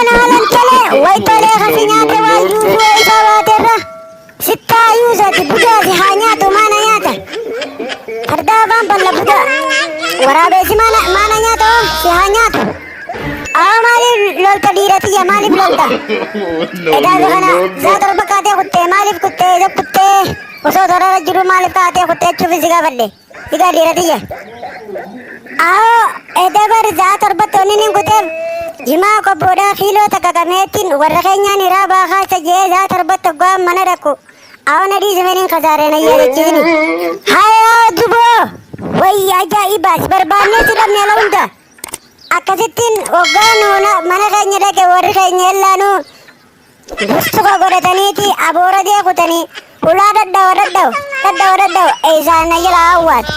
نالا تلي ويتلي خسينات واجوز وإسابات الرا ستة يوزة بجازي حانيات ومانا نياتا فردابان بلا بدا ورابيسي مانا نياتا سيحانيات مالي لولتا ديرتي يا مالي بلولتا إذا بخنا زادر بكاتي كتة مالي كتة إذا كتة وصوت رجل مالي كاتي كتة تشوفي سيغا فلي سيغا ديرتي إذا بر زادر بطوني نمكتب جماع كبودا خيلو تكاكميتين ورخينيا نرابا خاصة جيه زادر بطوغام منركو ندي زمانين خزارنا يالجيني هاي دبو وي عجائباس برباني سلام يالوندا akkasittiin hoggaanuu mana keenya dhaqe warri keenya illaanuu bustuka godhataniiti abooradee kutanii ulaa dadhawa isaan na jala hawwaat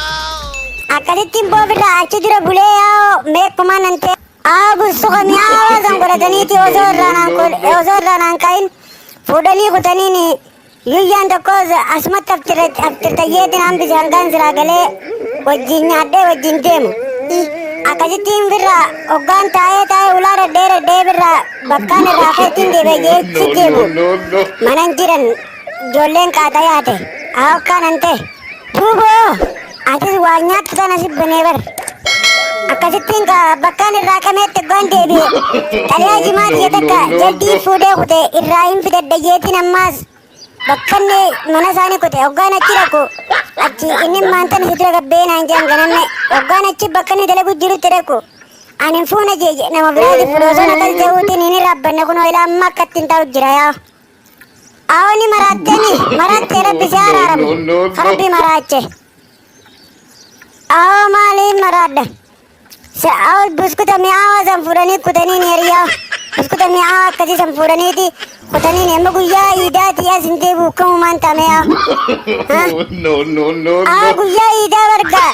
akkasittiin boofirraa achi dura bulee yaa'oo meekkumaa nante bustuka mi'aawaa san godhataniiti osoo irraan ka'in fuudhanii kutaniin yuyyaan tokkos asumatti aftirtayyeetiin hambise hangaan siraa galee wajjin nyaadhee wajjin deemu akkasittiin birraa hoggaan taa'ee ulaa dhedhee birraa bakkaan irraa keettiin deebee jeechi deebu manan jiran ijoolleen qaata yaate hawakkaan hante tuuboo atis waa nyaattu tana sibbanee bar akkasittiin bakkaan irraa qameetti hoggaan deebi'e xaliyaa jimaa xiyya takka jaldii fuudhee kute irraa hin fidadha jeetiin ammaas bakkanne mana isaanii kute hoggaan achi dhaqu achi inni maantan si dura gabbeenaan jedhan ganamne hoggaan achi bakkanne dalagu jirutti dhaqu ani fuuna jeeje nama biraati fudhoosoon akkas ta'uutiin inni raabbanne kun ilaa amma akkattiin ta'u jira yaa awoni maraattee rabbi si araaramu rabbi maraache awo maaliif maraadda awo buskuta mi'aawaa san fuudhanii kutanii hiriyaa buskuta mi'aawaa akkasii san fuudhaniiti kutanii amma guyyaa iidaati as hin deebi'u kamumaan tameyaa guyyaa iidaa bargaa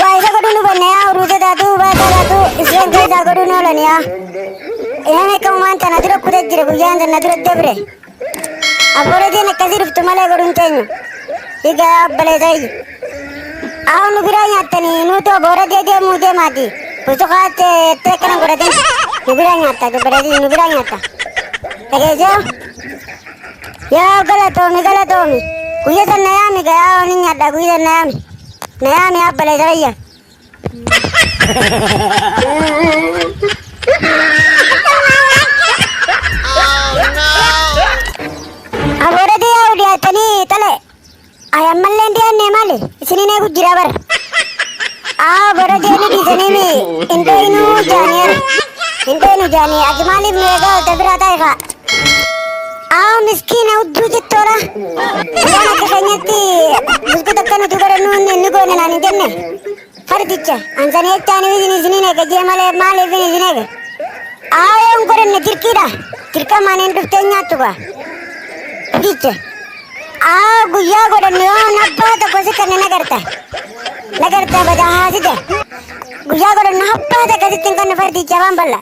waa isa godhuu nu banne yaa uruusa taatu baata taatu isleen keessaa godhuu nu oolan yaa iname kamumaan tana dura kutee jira guyyaan tana dura dabre abbooratiin akkasii dhuftu malee godhuun teenyu higaa abbaleetayyi nu biraa nyaattanii nuutu abbooratee deemuu deemaati bustukaatti teekkana godhatin nu biraa nyaatta abbaleetii nu biraa nyaatta dhageessoo yaa galatoomi guyya san na yaami ga yaa oni nyaadha guyya san na yaami abbaleetayya abbooratee yaa udiyaattanii tale ayammalleen dhiyaanne maali isiniin eegu jira bar boorateeni dhiisaniimi hindeeyinuu jaanii ati maaliif nu eegaa olta biraa taa'e miskiina udduu jettoora waan akka keenyatti buskuta akka nuti godhannu inni goone naan hin jenne fardicha ansanii echaanii isiniin eege jee malee maaliif isin eege yoon godhanne dirqiidha dirqamaan hin dhuftee nyaattu gaa fardicha guyyaa godhanne yoo nabbaa tokko si kanne nagarta badaa haasite guyyaa godhanne habbaa takka sittiin kanne fardicha afaan balla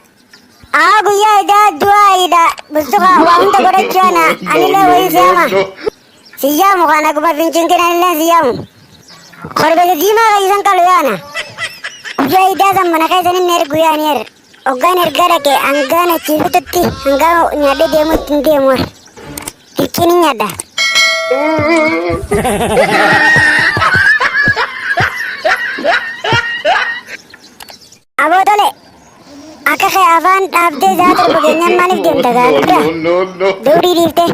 guyyaa idaa du'aa idaa bustuka waa hunda godhachuana anillee wayii siyaamu kan akkuma fincinkin anillee siyaamu korbete diimaa qayyisan qalu yaana guyyaa idaa san mana keessan inni ergu yaani hoggaan ergaa dhaqe hangaan achiifatutti hangaan nyaadhee deemutti hin deemu dirqiin hin nyaadha abootole akka kee afaan dhaabdee zaatar bageenyaan maaliif deemta gaana bira duudii dhiifte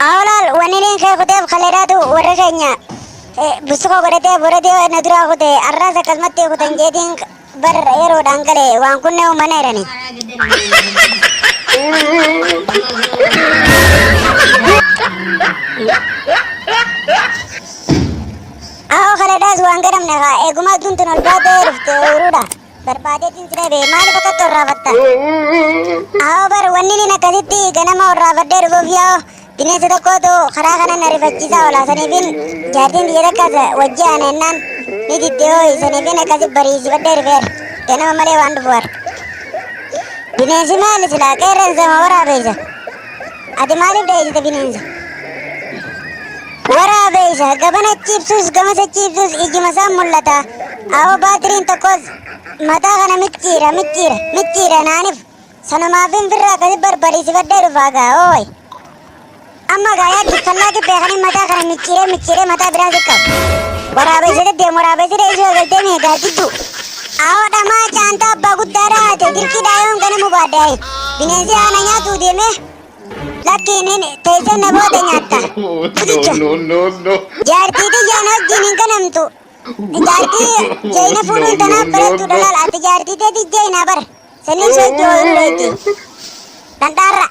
awolaal wanniniin kee kuteef kaleedhaatu warra keenya bustuka godhatee boratee na duraa kute arraas akkasumatti kutan jeetiin bar yeroodhaan galee waan kunne uumana jedhani kaleedhaas waan gadhamne kaa eegumaa tuntun ol baatee dhufte uruudha barbaadeetiin si dhabe maaliif akkatti orraafatta bar wanniniin akkasitti ganama orraafadhee dhufuuf yoo bineensa tokkootu karaa kana na rifachiisaa oola saniifin jaartiin biyya takkas wajji aanennaan ni didde hooyi saniifin akkasi bariisifadhee rifeer ganama malee waan dhufuwar bineensi maali silaa qeerransa ma waraabeysa ati maaliif dheessite bineensa waraabeysa gabana ciibsus gamasa ciibsus ijima isaa mul'ata baatiriin tokkos mataa kana micciira naanif Sanamaafin firraa akkasi barbariisifadhee dhufaa gaa ooyi. Amma gaayaa giffallaa beekanii mataa kana micciiree mataa biraa siqqabu. Waraabessite deemu waraabessite ishee galtee meegaa jiddu. Awoo dhamaa caantaa abbaa guddaadhaa haate dirqiidhaa yoon ganamu baadhaayi. Bineensi haana nyaatuu deeme lakkiin teessee na booda nyaatta. Jaartii xiyyaan wajjin hin ganamtu. Jaartii jeeyina fuudhuun tanaaf barattuu dhalaal ati jaartii teeti jeeyinaa bara. Sanii sochii ooyiruu dheetti. Dhandhaarra.